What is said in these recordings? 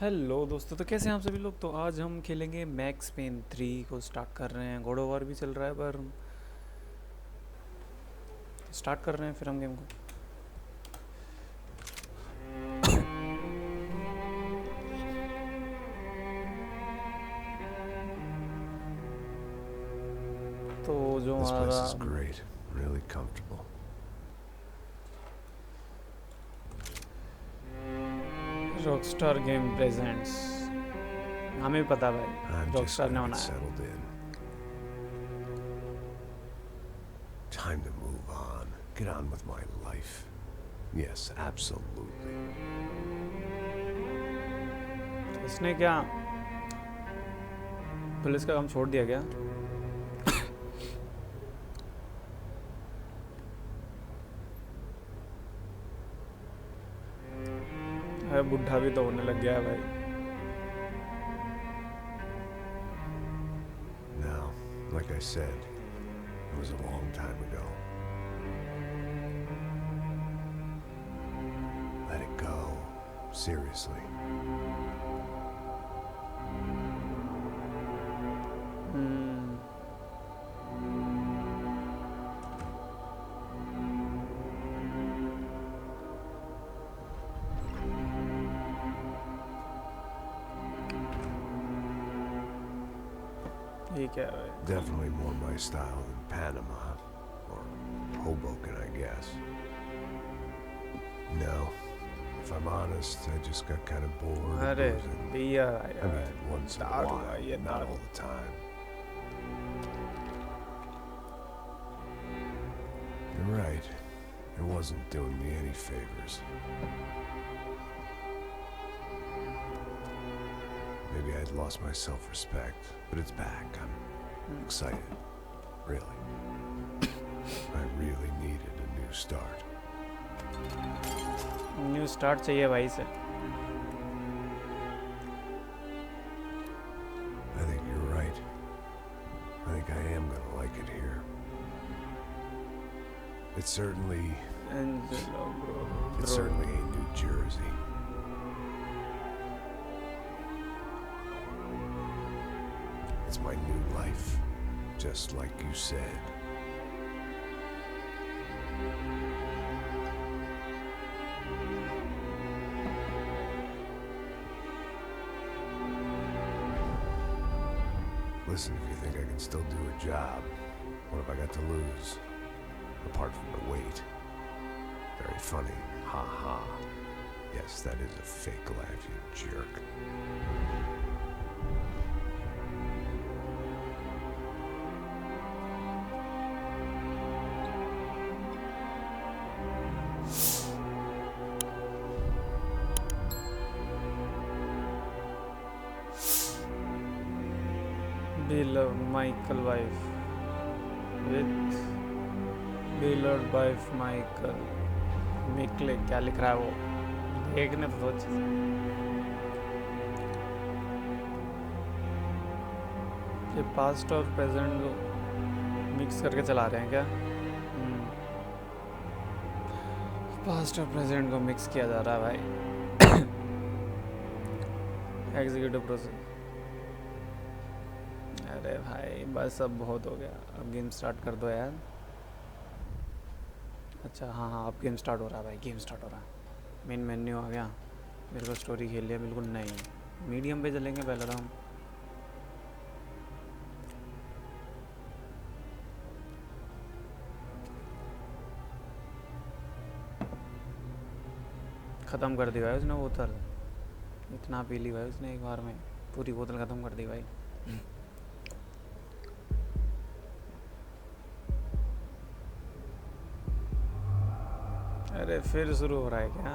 Hello दोस्तों, तो कैसे हैं आप सभी लोग। तो आज हम खेलेंगे मैक्स पेन 3 को स्टार्ट कर रहे हैं। गॉड ऑफ वॉर भी चल रहा है पर स्टार्ट कर रहे हैं फिर हम गेम को। तो जो This place हमारा is great, really comfortable. Rockstar game presents, हमें पता भाई I'm just रॉकस्टार ने gonna होना get है। settled in. Time to move on. Get on with my life. Yes, absolutely. इसने क्या पुलिस का काम छोड़ दिया क्या? अरे बुढ़ा भी तो होने लग गया है भाई। Now, like I said, it was a long time ago. Let it go. Seriously. ये क्या है भाई? Definitely more my style than Panama. Or Hoboken, I guess. No. If I'm honest, I just got kind of bored of अरे boozing. भैया I mean, once in a दारू while, भाई, ये not दारू। all the time. You're right. It wasn't doing me any favors. Maybe I'd lost my self-respect, but it's back. I'm excited. Really. I really needed a new start. New start चाहिए भाई से। I think you're right. I think I am gonna like it here. It's certainly Angelo bro, It's certainly ain't New Jersey. It's my new life, just like you said. Listen, if you think I can still do a job, what have I got to lose? Apart from the weight. Very funny. Ha ha. Yes, that is a fake laugh, you jerk. beloved Michael wife with beloved wife Michael मिकले क्या लिख रहा है वो देखने तो सोच। ये past और प्रेजेंट मिक्स करके चला रहे हैं क्या? पास्ट और प्रेजेंट को मिक्स किया जा रहा है भाई। Executive process. अरे भाई बस अब बहुत हो गया, अब गेम स्टार्ट कर दो यार। अच्छा हाँ हाँ, अब गेम स्टार्ट हो रहा है भाई, गेम स्टार्ट हो रहा है। मेन मेन्यू आ गया। मेरे को स्टोरी खेल लिया बिल्कुल नहीं, मीडियम पे चलेंगे पहले तो हम। ख़त्म कर दी भाई उसने बोतल, इतना पी ली भाई उसने एक बार में, पूरी बोतल ख़त्म कर दी भाई। अरे फिर शुरू हो रहा है क्या?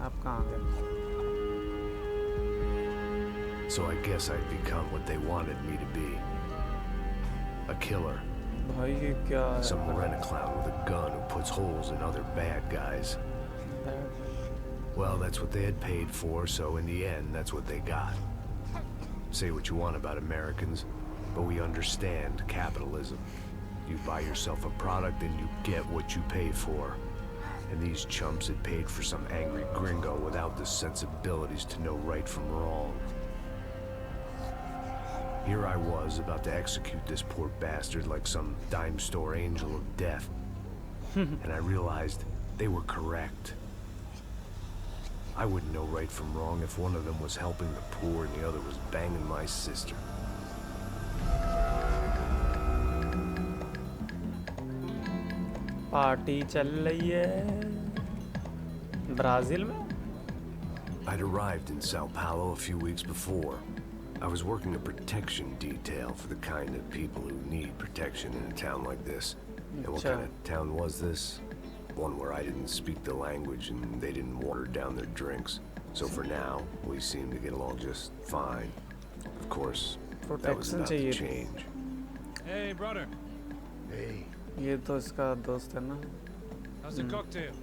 आप कहाँ गए? So I guess I'd become what they wanted me to be. A killer. भाई ये क्या है? Some rent-a-clown with a gun who puts holes in other bad guys. Well, that's what they had paid for, so in the end, that's what they got. Say what you want about Americans, but we understand capitalism. You buy yourself a product and you get what you pay for. And these chumps had paid for some angry gringo without the sensibilities to know right from wrong. Here I was, about to execute this poor bastard like some dime store angel of death. And I realized they were correct. I wouldn't know right from wrong if one of them was helping the poor and the other was banging my sister. Party चल रही है Brazil में. I'd arrived in Sao Paulo a few weeks before. I was working a protection detail for the kind of people who need protection in a town like this. And what kind of town was this? One where I didn't speak the language and they didn't water down their drinks. So for now, we seemed to get along just fine. Of course, that was about to change. Hey, brother. Hey. ये तो इसका दोस्त है ना. How's the cocktail?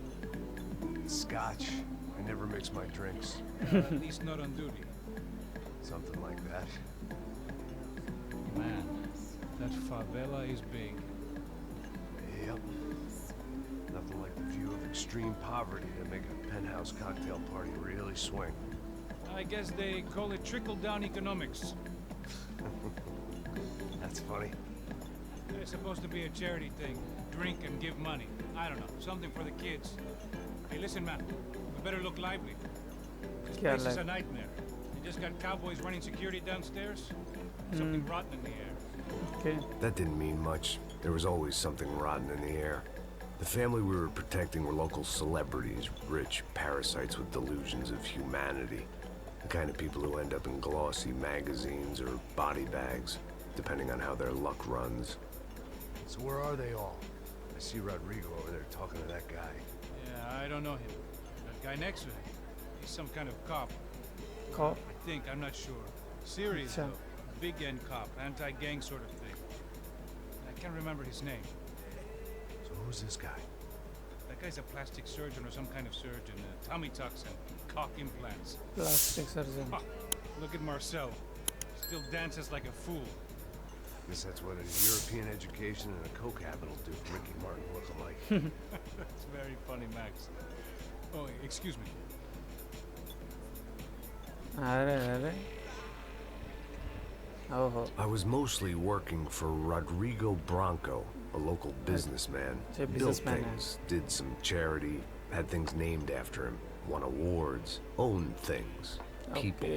Scotch. I never mix my drinks. At least not on duty. Something like that. Man, that favela is big. Yep. Nothing like the view of extreme poverty to make a penthouse cocktail party really swing. I guess they call it trickle-down economics. That's funny. It's supposed to be a charity thing. Drink and give money. I don't know, something for the kids. Hey, listen, man. We better look lively. This place is a nightmare. They just got cowboys running security downstairs. Something rotten in the air. Okay. That didn't mean much. There was always something rotten in the air. The family we were protecting were local celebrities, rich parasites with delusions of humanity. The kind of people who end up in glossy magazines or body bags, depending on how their luck runs. So where are they all? I see Rodrigo over there talking to that guy. Yeah, I don't know him. That guy next to him. He's some kind of cop. Cop? I think, I'm not sure. Serious though. Big end cop, anti-gang sort of thing. I can't remember his name. So who's this guy? That guy's a plastic surgeon or some kind of surgeon. Tummy tucks and cock implants. Plastic surgeon. Ha, look at Marcel. Still dances like a fool. Guess that's what a European education and a coke habit will do. Ricky Martin look alike. That's very funny, Max. Oh, excuse me. Oh. I was mostly working for Rodrigo Branco, a local businessman. Built things, did some charity, had things named after him, won awards, owned things, people.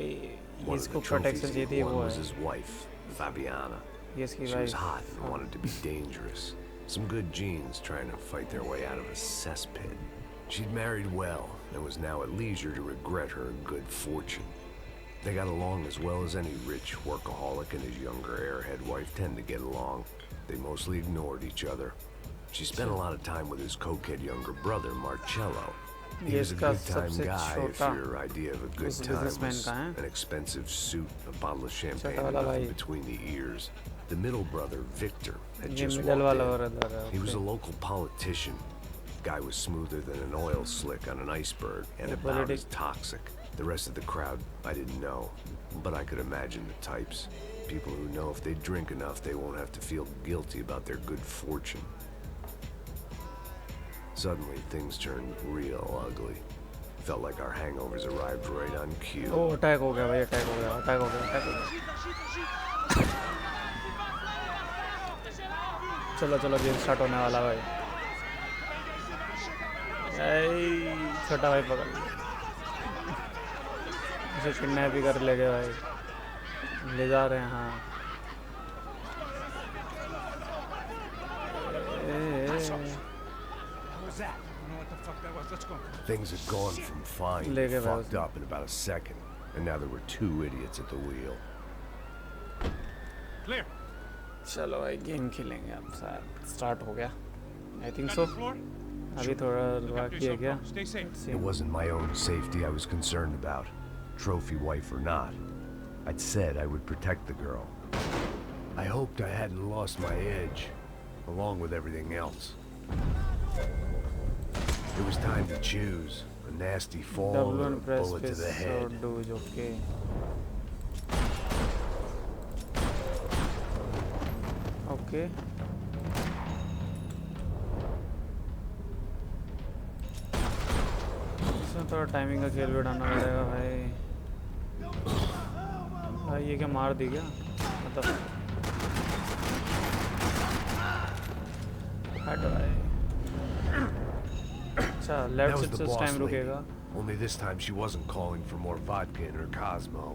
One of the trophies he won was his wife, Fabiana. She was hot and wanted to be dangerous. Some good genes trying to fight their way out of a cesspit. She'd married well and was now at leisure to regret her good fortune. They got along as well as any rich workaholic and his younger airhead wife tend to get along. They mostly ignored each other. She spent a lot of time with his cokehead younger brother, Marcello. He was a good-time guy if your idea of a good time was an expensive suit, a bottle of champagne enough in between the ears. The middle brother, Victor, had just walked in. He was a local politician. Guy was smoother than an oil slick on an iceberg and about as toxic. The rest of the crowd, I didn't know, but I could imagine the types. People who know if they drink enough, they won't have to feel guilty about their good fortune. Suddenly, things turned real ugly. Felt like our hangovers arrived right on cue. Oh, attack हो गया भाई, attack हो गया. चलो game start होने वाला भाई. छोटा भाई पकड़ उसे किडनैप भी कर ले गए भाई. ले जा रहे हैं. हाँ Things had gone from fine to fucked up in about a second, and now there were two idiots at the wheel. Clear. चलो भाई गेम खेलेंगे अब. स्टार्ट हो गया. I think so. अभी थोड़ा बाकी है क्या? It wasn't my own safety I was concerned about, trophy wife or not. I'd said I would protect the girl. I hoped I hadn't lost my edge, along with everything else. It was time to choose, a nasty fall or a bullet to the head. Okay. इसमें थोड़ा timing का खेल बिठाना पड़ेगा भाई। भाई ये क्या मार दी क्या? मतलब हट भाई। अच्छा लेफ्ट That was से the इस boss टाइम lady. रुकेगा। Only this time she wasn't calling for more vodka in her Cosmo.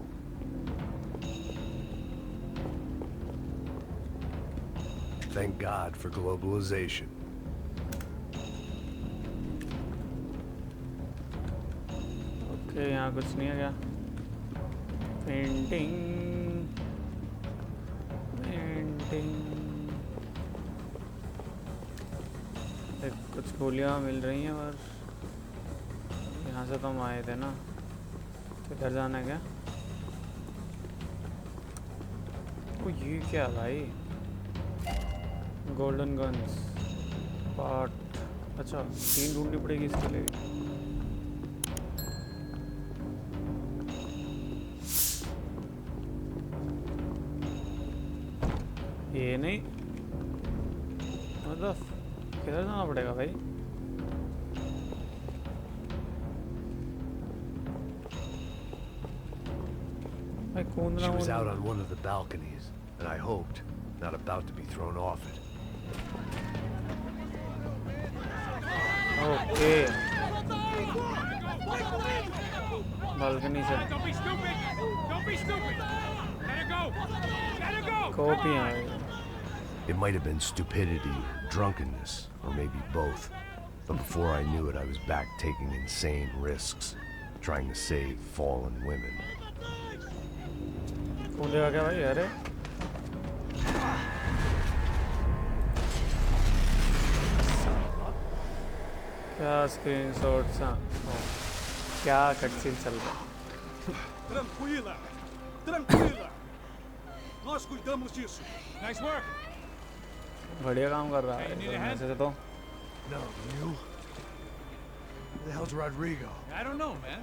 Thank God for globalization. Okay यहाँ कुछ नहीं है क्या? पेंटिंग पेंटिंग कुछ गोलियाँ मिल रही हैं पर यहाँ से तो हम आए थे ना, किधर जाना है क्या? ओ ये क्या भाई? Golden guns part. अच्छा 3 ढूंढनी पड़ेगी इसके लिए। ये नहीं मतलब किधर जाना पड़ेगा भाई? भाई कूदना She was out on one of the balconies, and I hoped not about to be thrown off it. Okay balcony से Don't be stupid! Don't be stupid! Let her go! Let her go! कॉपियाँ। It might have been stupidity, drunkenness, or maybe both. But before I knew it, I was back taking insane risks, trying to save fallen women. कूदेगा क्या भाई? अरे क्या screenshots हैं? क्या cutscene चल रहा है? Tranquila! Tranquila! Nós cuidamos disso. Nice work! बढ़िया काम कर रहा है Hey, you need a ऐसे hand? से तो। No, you? Who the hell's Rodrigo? I don't know, man.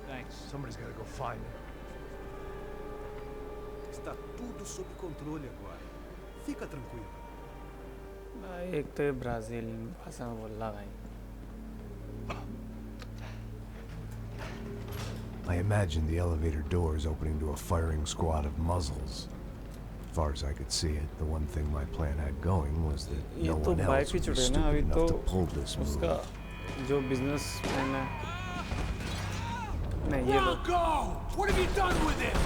Thanks. Somebody's gotta go find him. Está tudo sob controle agora. Fica tranquilo. भाई एक तो ये ब्राज़ील भाषा में बोल रहा भाई। I imagined the elevator doors opening to a firing squad of muzzles. As far as I could see it, the one thing my plan had going was that ये no तो one bike else he would be चुड़े ना stupid अभी enough तो to pull this उसका move. जो business man है। नहीं ये तो Go! What have you done with him?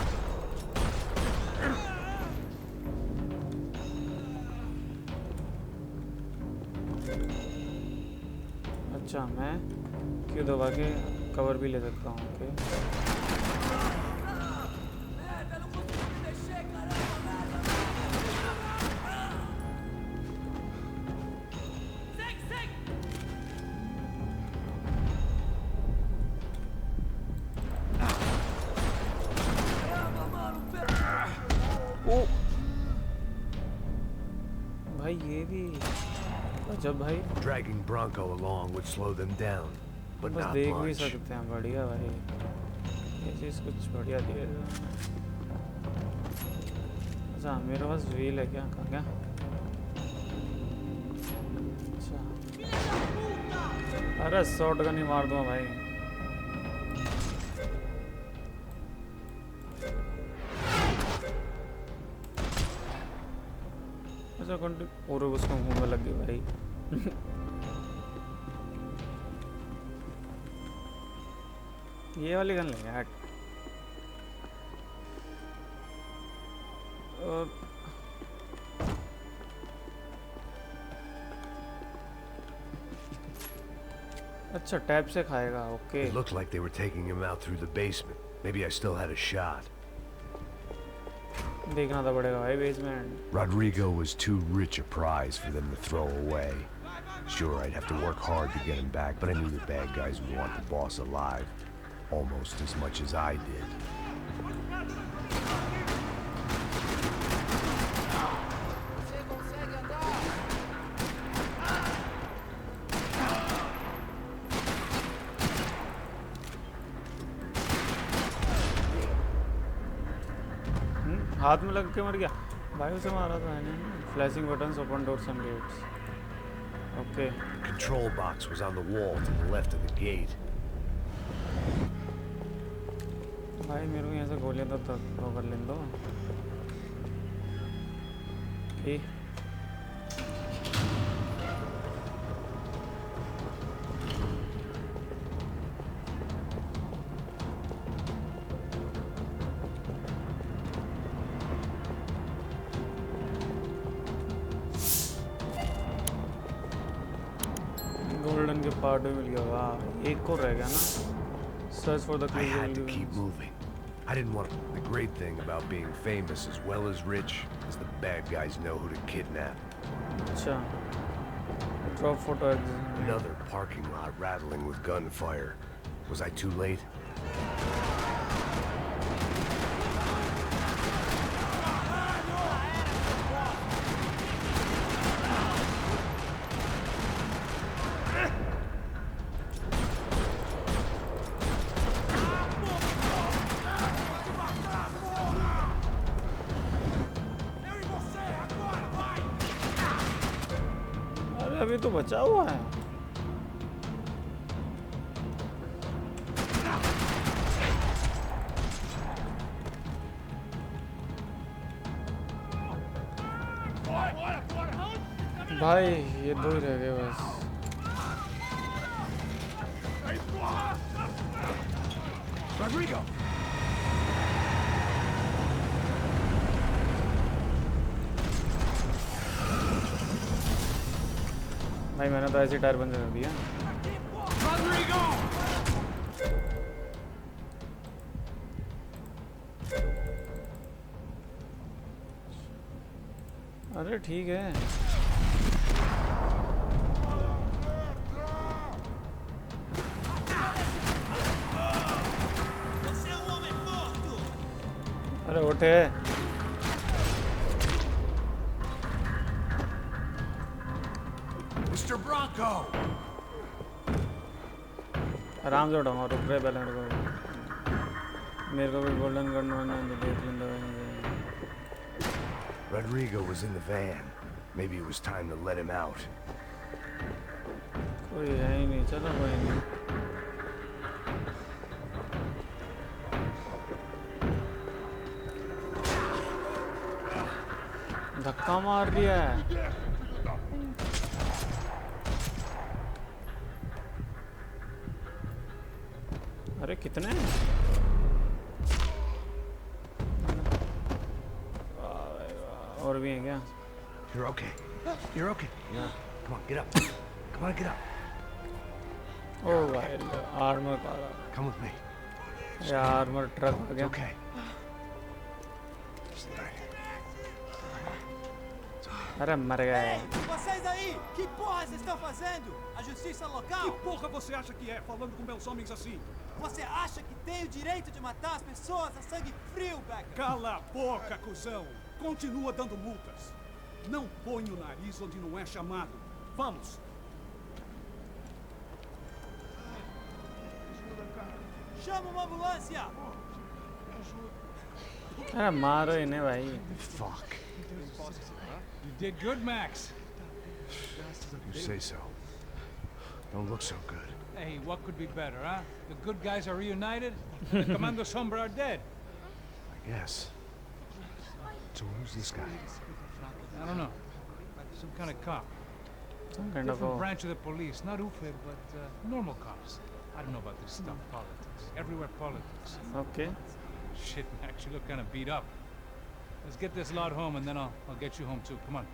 अच्छा मैं क्यों दबा के कवर भी ले सकता हूँ? ओके ओ भाई ये भी जब भाई Dragging Bronco along would slow them down, but बस not देख भी much. सकते हैं। बढ़िया भाई ये चीज़ कुछ बढ़िया दिया है। अच्छा मेरे पास व्हील है क्या? कहाँ क्या? अच्छा अरे शॉट गन ही मार दूँ भाई। अच्छा कंटिन्यू और उसको मुँह में लग गई भाई। ये वाली गन लेंगे हट। और अच्छा टैप से खाएगा। Okay It looked like they were taking him out through the basement. Maybe I still had a shot. देखना तो पड़ेगा भाई basement. Rodrigo was too rich a prize for them to throw away. Sure, I'd have to work hard to get him back, but I knew the bad guys would want the boss alive. Almost as much as I did. हाथ में लग के मर गया भाई। उसे मारा था मैंने। Flashing buttons open doors and gates. Okay. The control box was on the wall to the left of the gate. भाई मेरे को यहाँ से गोलियाँ तो थ्रो कर लें दो। गोल्डन के पार्ट भी मिल गया। वाह, एक और रह गया ना। Search for the I had to keep moving. I didn't want to. The great thing about being famous as well as rich is the bad guys know who to kidnap. अच्छा, drop photo. Another parking lot rattling with gunfire. Was I too late? अभी तो बचा हुआ है। भाई ये दो ही रह गए बस। Rodrigo. भाई मैंने तो ऐसे टायर बंद कर दिया। अरे ठीक है। अरे उठे। Mr. Bronco. आराम से उठाऊंगा। रुक रहे पहले मेरे को भी गोल्डन गन होना देख लेंगे। Rodrigo was in the van. Maybe it was time to let him out. कोई है ही नहीं। चलो कोई नहीं। धक्का मार दिया है। अरे कितने और भी हैं क्या? You're okay. You're okay. Yeah. Come on, get up. Come on, get up. ओ भाई आर्मर का Come with me. या आर्मर ट्रक आ It's गया। okay. अरे मर गए। Vocês aí, que porra vocês estão fazendo? A justiça local? Que porra você acha que é, falando com meus homens assim? Você acha que tem o direito de matar as pessoas a sangue frio, Becker? Cala a boca, cuzão! Continua dando multas. Não põe o nariz onde não é chamado. Vamos! Chama uma ambulância! अरे मारो इन्हें भाई। Fuck. You did good, Max. You say so. Don't look so good. Hey, what could be better, huh? The good guys are reunited, the Commando Sombra are dead. I guess. So who's this guy? I don't know. Some kind of cop. Some kind of Different branch of the police. Not UFE, but normal cops. I don't know about this stuff, politics. Everywhere politics. Okay. Shit, Max, you look kind of beat up. Let's get this lot home and then I'll get you home too. Come on.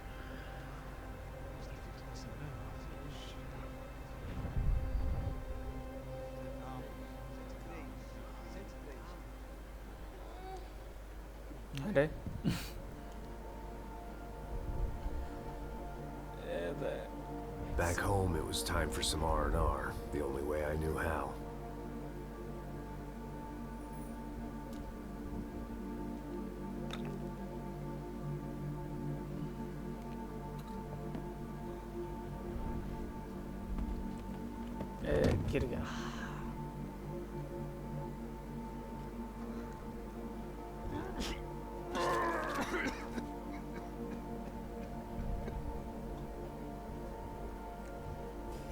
अरे Back home, it was time for some R&R, the only way I knew how. गिर गया।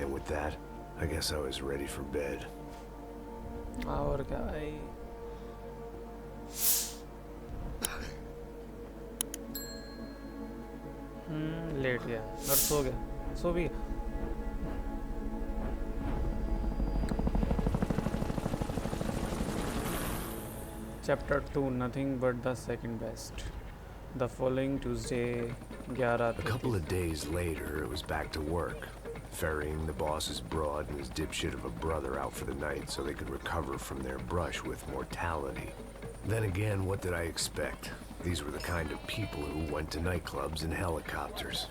And with that, I guess I was ready for bed. और क्या भाई? Late गया और सो गया, सो भी गया। Chapter 2, Nothing But the Second Best. The following Tuesday, 11. A couple of days later, it was back to work. Ferrying the boss's broad and his dipshit of a brother out for the night so they could recover from their brush with mortality. Then again, what did I expect? These were the kind of people who went to nightclubs in helicopters.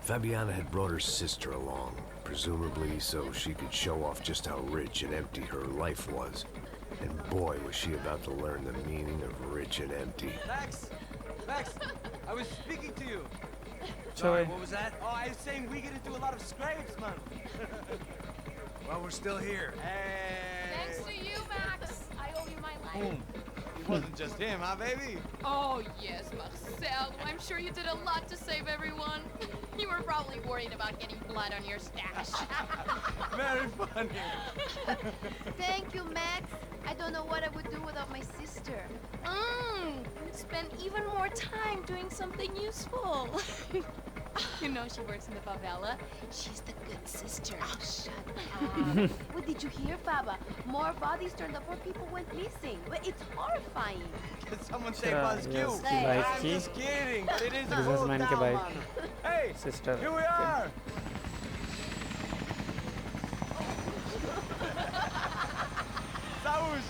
Fabiana had brought her sister along, presumably so she could show off just how rich and empty her life was. And boy, was she about to learn the meaning of rich and empty. Max! Max! I was speaking to you. Sorry. What was that? Oh, I was saying we get to do a lot of scrapes, man. Well, we're still here. Hey! Thanks to you, Max. I owe you my life. Boom. It wasn't just him, huh, baby? Oh, yes, Marcel. I'm sure you did a lot to save everyone. You were probably worried about getting blood on your stash. Very funny. Thank you, Max. I don't know what I would do without my sister. Spend even more time doing something useful. You know she works in the favela. She's the good sister. Oh, shut up. What did you hear, Baba? More bodies turned up where people went missing. But it's horrifying. Can someone say Yeah, Buzz yes, Q? like I'm he- just kidding, but it is a Businessman cool के town, भाई man. Hey, sister here we के- are. Saúde.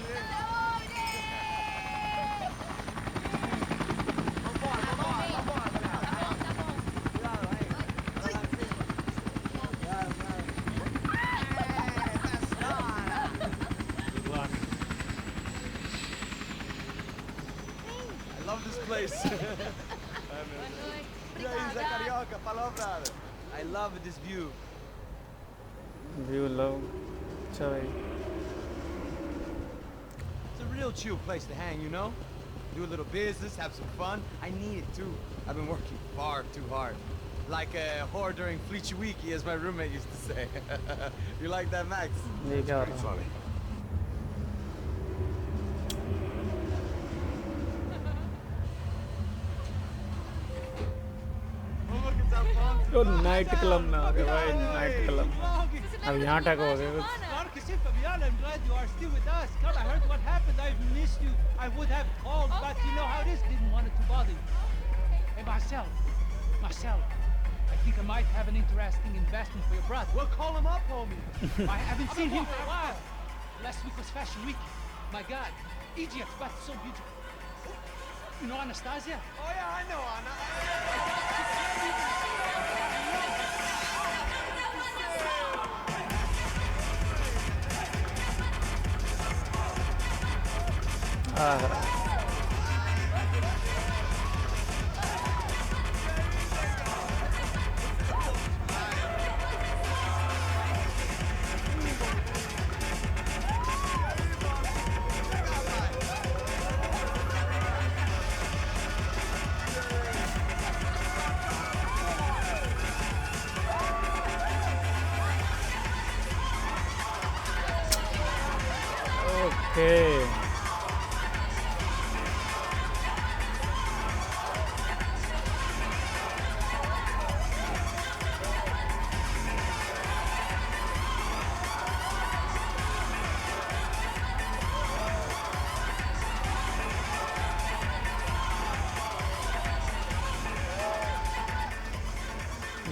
Good luck. I love this place. E aí, Zé Carioca, falou, brother. I love this view. View love. अच्छा भाई. It's a real chill place to hang, you know? Do a little business, have some fun. I need it too. I've been working far too hard. Like a whore during Fleechy Weeky, as my roommate used to say. You like that, Max? ये क्या हो Pretty रहा है? funny. Oh, look, it's Alfonso. तो night club में आ गए भाई, night club. अब यहाँ टक हो गए कुछ. Marcus and Fabiana, I'm glad you are still with us. Come, I heard what happened. I've missed you. I would have called, but you know how it is. Didn't want it to bother you. Hey, Marcel. Marcel, I think I might have an interesting investment for your brother. Well, call him up, homie. I haven't seen him for a while. Last week was Fashion Week. My God, Egypt, but so beautiful. You know Anastasia? Oh, yeah, I know, Anna. Okay.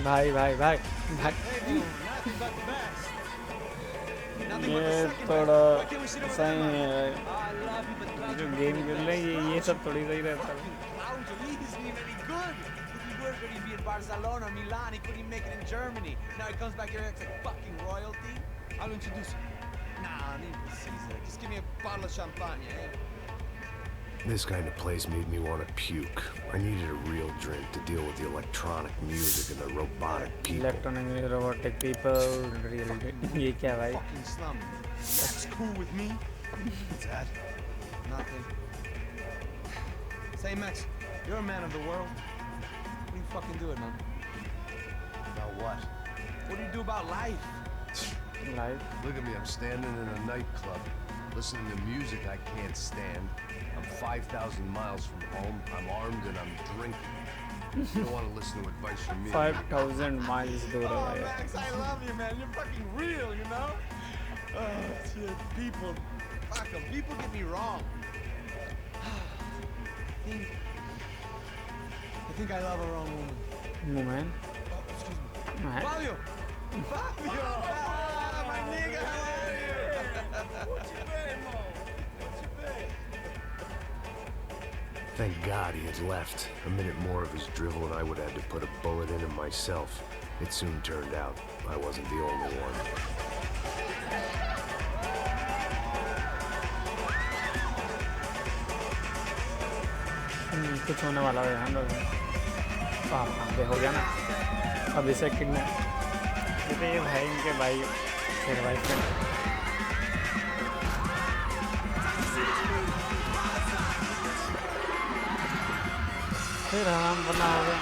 भाई भाई भाई भाई Nothing but the best. Nothing but the ये second थोड़ा best. Why can't we sit over सही there? है. I love you, but glad जो you're game here. खेल रहे हैं ये सब थोड़ी सही रहता है. Fucking clown to me isn't even any good. If he were going to be in Barcelona or Milan, he couldn't make it in Germany. Now he comes back here and acts like fucking royalty. I'll introduce you. Nah, need to Caesar. Just give me a bottle of champagne, eh? This kind of place made me want to puke. I needed a real drink to deal with the electronic music and the robotic people. Electronic robotic people real ये क्या भाई? Fucking slum. That's cool with me. What's that? Nothing. Say, Max, you're a man of the world. What do you fucking do it, man? About what? What do you do about life? Life. Look at me, I'm standing in a nightclub, listening to music I can't stand. I'm 5,000 miles from home, I'm armed and I'm drinking. You don't want to listen to advice from me. 5,000 miles दूर है Oh, भाई. Max, I love you, man. You're fucking real, you know? Oh, shit. People. Fuck 'em. People get me wrong. I think I love a wrong woman. Woman. Excuse me. Man. Fabio! Fabio! Ah, my nigga, how are you? What you been, Mo? What you been? Thank God he had left. A minute more of his drivel and I would have had to put a bullet in him myself. It soon turned out I wasn't the only one. कुछ होने वाला है हम लोग. दे हो गया ना. अब इसे किडनैप. ये भाई इनके भाई फिर वाइफ का. फिर हम बना हो गया.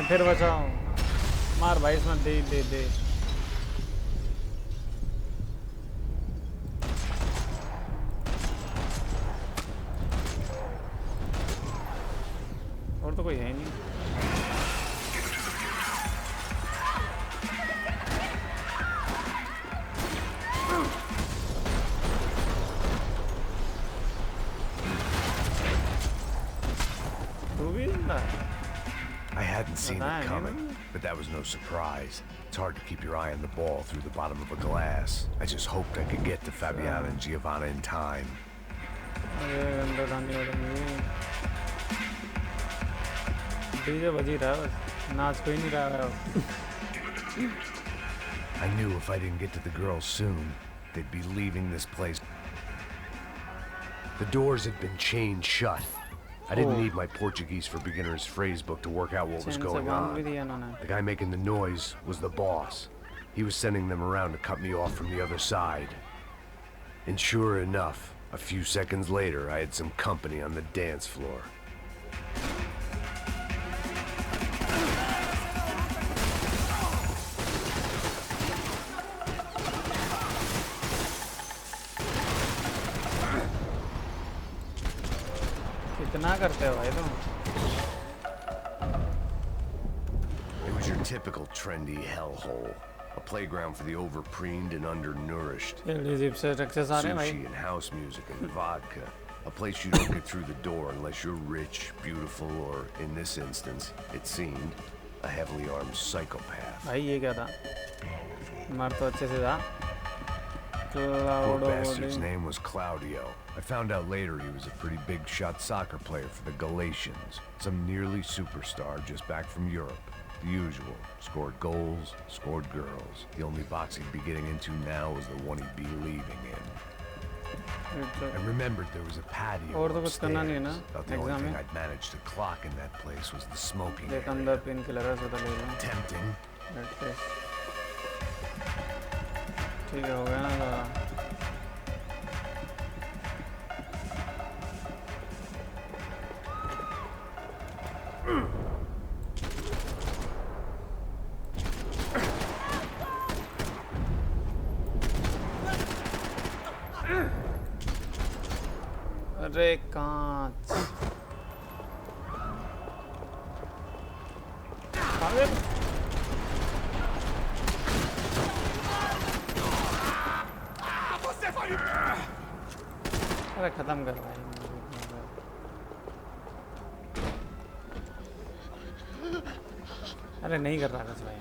फिर बचाओ. मार भाई इसमें दे दे दे. और तो कोई है नहीं. I hadn't seen it coming, but that was no surprise. It's hard to keep your eye on the ball through the bottom of a glass. I just hoped I could get to Fabiana and Giovanna in time. DJ बज ही रहा है बस. नाच कोई नहीं रहा है. I knew if I didn't get to the girls soon, they'd be leaving this place. The doors had been chained shut. I didn't need my Portuguese for Beginners phrase book to work out what was going on. The guy making the noise was the boss. He was sending them around to cut me off from the other side. And sure enough, a few seconds later, I had some company on the dance floor. कितना करते हो भाई तुम? It was your typical trendy hellhole. A playground for the overpreened and undernourished. Sushi and house music and vodka. A place you don't get through the door unless you're rich, beautiful, or, in this instance, it seemed, a heavily armed psychopath. Poor bastard's name was Claudio. I found out later he was a pretty big-shot soccer player for the Galatians. Some nearly superstar just back from Europe. The usual. Scored goals, scored girls. The only box he'd be getting into now was the one he'd be leaving in. I remembered there was a patio upstairs. About the only thing I'd managed to clock in that place was the smoking area. Tempting. ठीक है हो गया ना. अरे कांच. अरे खत्म कर भाई. अरे नहीं कर रहा बस भाई.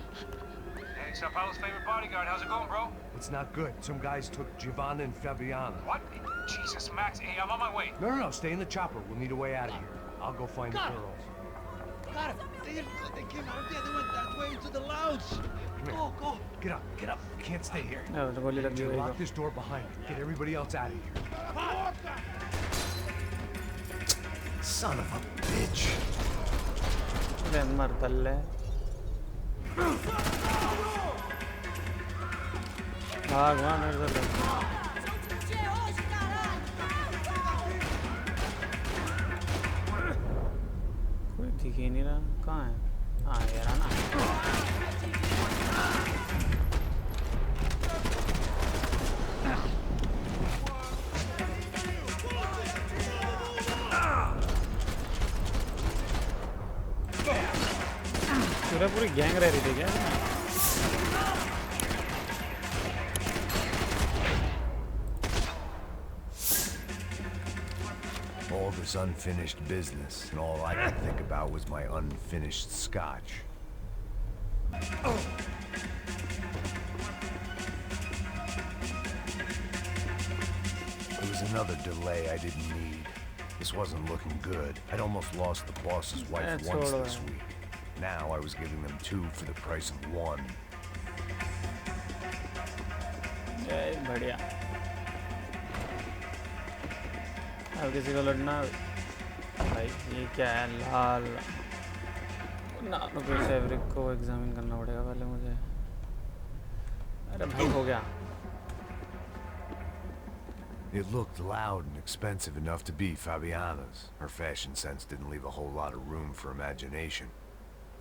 Hey, Sao Paulo's favorite bodyguard. How's it going, bro? It's not good. Some guys took Giovanna and Fabiana. What? Jesus, Max. Hey, I'm on my way. No. Stay in the chopper. We'll need a way out of here. I'll go find the girls. Got it. They came out of there. They went that way into the lounge. Go. Get up. You can't stay here. गोली Lock this door behind me. Get everybody else out of here. Son of a bitch. अरे मर तल्ले. भाग मेरे से. कोई दिख ही नहीं रहा. कहाँ है? हाँ यार ना. अरे पूरी गैंग रह रही थी क्या? All this unfinished business, and all I could think about was my unfinished scotch. There was another delay I didn't need. This wasn't looking good. I'd almost lost the boss's wife once this week. Now I was giving them 2 for the price of 1. बढ़िया। अब किसी को लड़ना भाई, ये क्या है? लाल नानों के फैब्रिक को एग्जामिन करना पड़ेगा पहले मुझे। अरे भाई हो गया। It looked loud and expensive enough to be Fabiana's. Her fashion sense didn't leave a whole lot of room for imagination,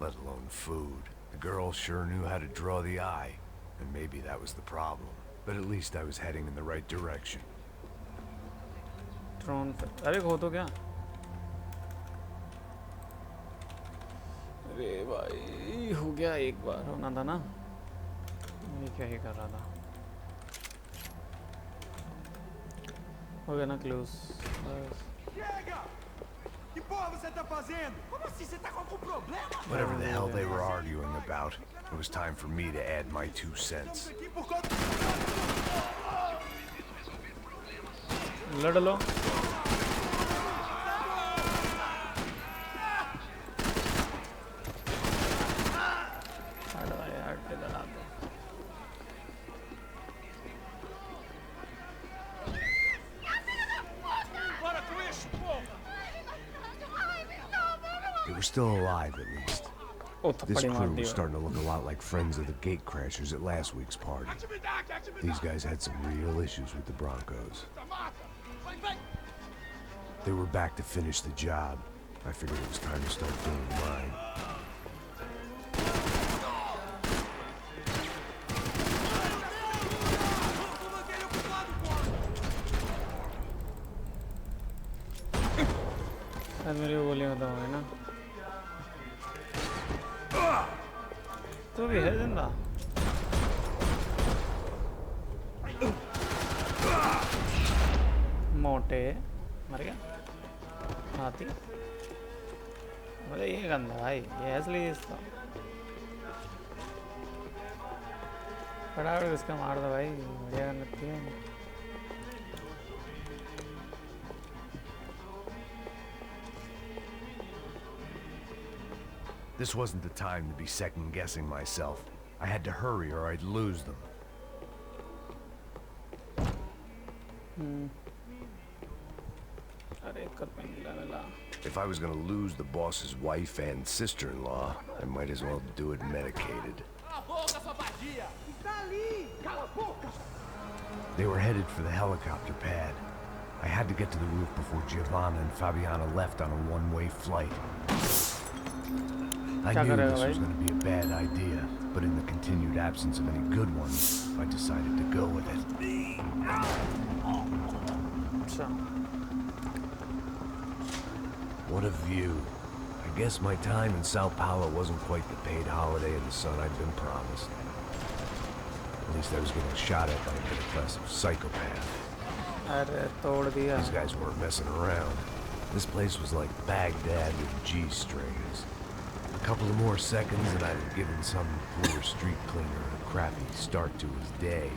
let alone food. The girl sure knew how to draw the eye, and maybe that was the problem. But at least I was heading in the right direction. अरे हो तो क्या? अरे भाई हो गया, एक बार होना था ना। ये क्या ही कर रहा था? हो गया ना close. Whatever the hell they were arguing about, it was time for me to add my 2 cents. लड़ लो। They were still alive, at least. This crew was starting to look a lot like friends of the gate crashers at last week's party. These guys had some real issues with the Broncos. They were back to finish the job. I figured it was time to start doing mine. मेरी गोलियां खत्म हो गई ना। तो भी है जिंदा। मोटे मर गया हाथी। मतलब ये गंदा भाई, ये असली इसका फटाफट इसका मार दो भाई, बढ़िया गन लगती है। This wasn't the time to be second-guessing myself. I had to hurry or I'd lose them. If I was gonna lose the boss's wife and sister-in-law, I might as well do it medicated. They were headed for the helicopter pad. I had to get to the roof before Giovanna and Fabiana left on a one-way flight. I knew this was going to be a bad idea, but in the continued absence of any good ones, I decided to go with it. What a view. I guess my time in Sao Paulo wasn't quite the paid holiday in the sun I'd been promised. At least I was getting shot at by a middle-class psychopath. These guys weren't messing around. This place was like Baghdad with G-strings. A couple of more seconds and I'd have given some poor street cleaner a crappy start to his day.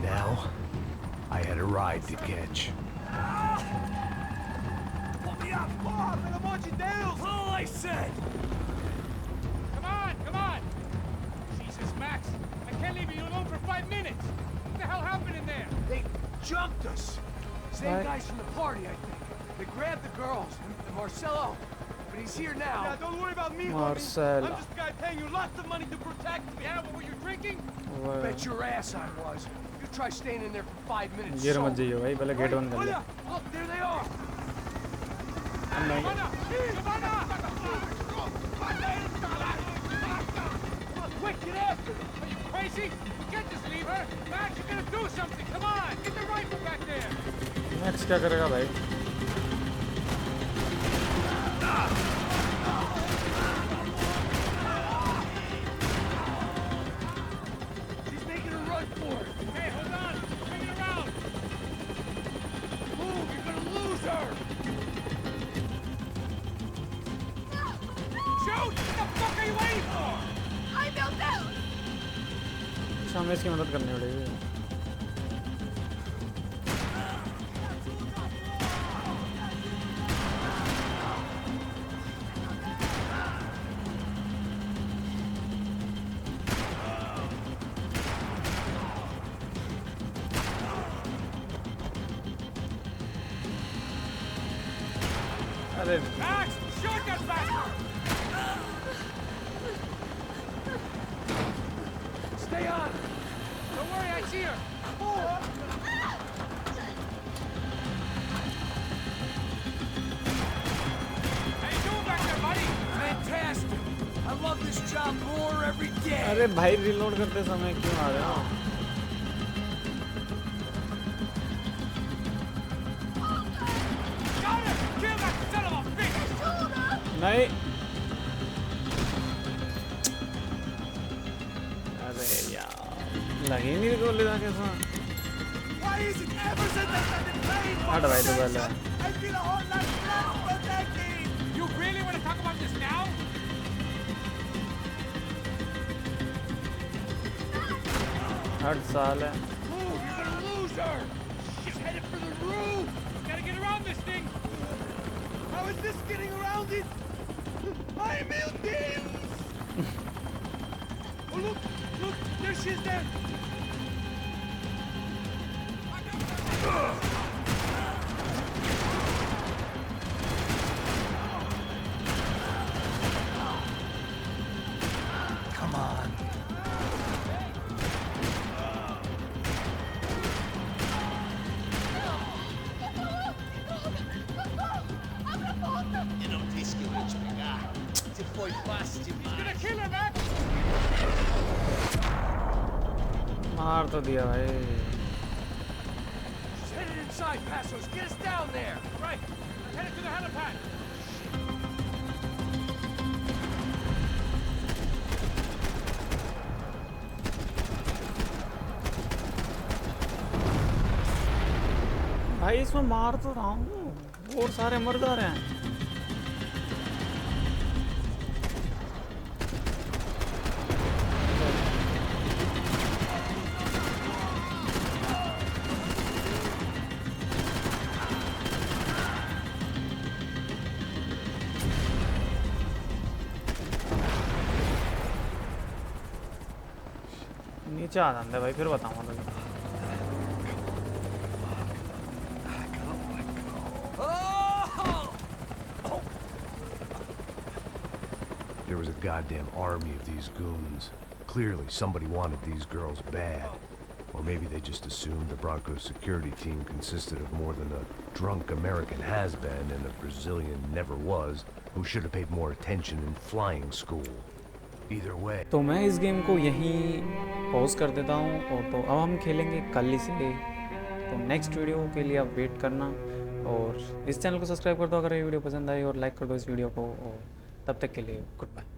Now, I had a ride to catch. All I said! Come on! Jesus, Max, I can't leave you alone for 5 minutes! What the hell happened in there? They jumped us! Same guys from the party, I think. They grabbed the girls, and Marcelo, but he's here now. Yeah, don't worry about me, Marcelo. I'm just the guy paying you lots of money to protect me. Yeah, what were you drinking? Bet your ass I was. You try staying in there for 5 minutes. गिर मत जाइए भाई, पहले gate बंद कर ले। Look, there they are. Quick, get after them! Are you crazy? You can't just leave her! Max, you're gonna do something! Come on! Get the rifle back there! Max क्या करेगा भाई? अच्छा हमें इसकी मदद करनी पड़ेगी। अरे Max, shotgun faster! Stay on! Don't worry, I see her! How you doing back there, buddy? Fantastic! I love this job more every day! अरे भाई रिलोड करते समय क्यों आ रहे हो? Got her! Kill that son of a bitch! नहीं। अरे यार लगी नहीं गोली था कैसा? Why is it ever since I started playing हट भाई तो पहले। I feel a whole lot less protected! You really want to talk about this now? हट साले। Move, you're gonna lose her! She's headed for the roof! Gotta get around this thing! How is this getting around it? I am Deus! Oh, look! Look! There she is there! Come on. Eu não disse que eu ia te pegar. Você foi fácil He's gonna demais. kill her, Max! मार तो दिया भाई। She's headed inside, Passos. Get us down there! Right. Headed to the helipad. भाई इसमें मार तो रहा हूँ और सारे मर जा रहे हैं। नीचे आ जाते भाई फिर बताऊंगा तुझे। There was a goddamn army of these goons. Clearly somebody wanted these girls bad. Or maybe they just assumed the Broncos security team consisted of more than a drunk American has-been and a Brazilian never-was who should have paid more attention in flying school. Either way. तो मैं इस game को यहीं pause कर देता हूँ और तो अब हम खेलेंगे कल से। तो नेक्स्ट वीडियो के लिए आप वेट करना और इस चैनल को सब्सक्राइब कर दो अगर ये वीडियो पसंद आई और लाइक कर दो इस वीडियो को और तब तक के लिए गुड बाय।